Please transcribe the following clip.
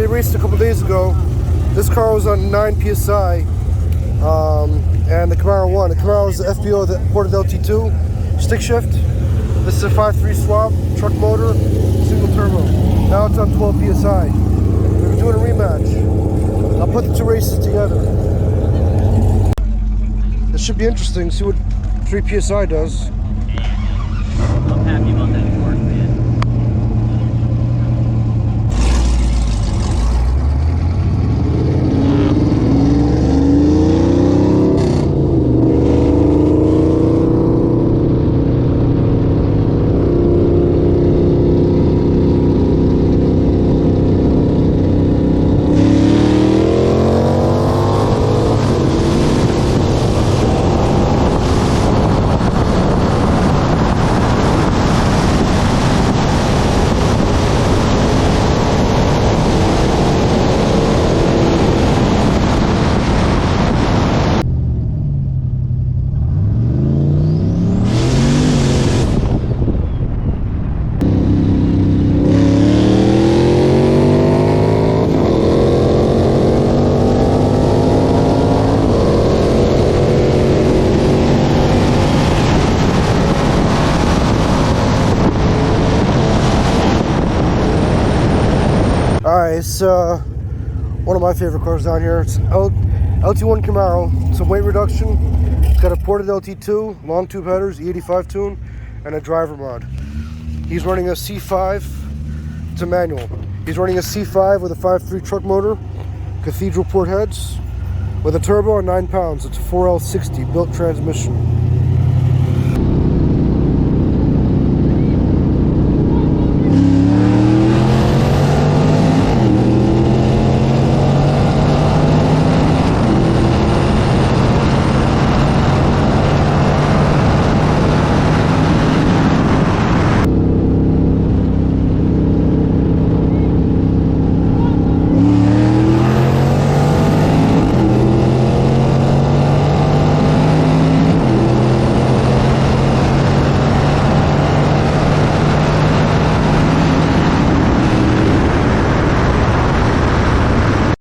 they raced a couple days ago. This car was on 9 psi, and the Camaro won. The Camaro is the FBO, the ported LT2 stick shift. This is a 5.3 swap, truck motor, single turbo. Now it's on 12 psi. We're doing a rematch. I'll put the two races together. This should be interesting. See what 3 psi does. I'm happy about that torque, man. Alright, it's one of my favorite cars down here. It's LT1 Camaro. Some weight reduction. It's got a ported LT2, long tube headers, E85 tune, and a driver mod. He's running a C5. It's a manual. He's running a C5 with a 5.3 truck motor, cathedral port heads, with a turbo and 9 pounds. It's a 4L60 built transmission.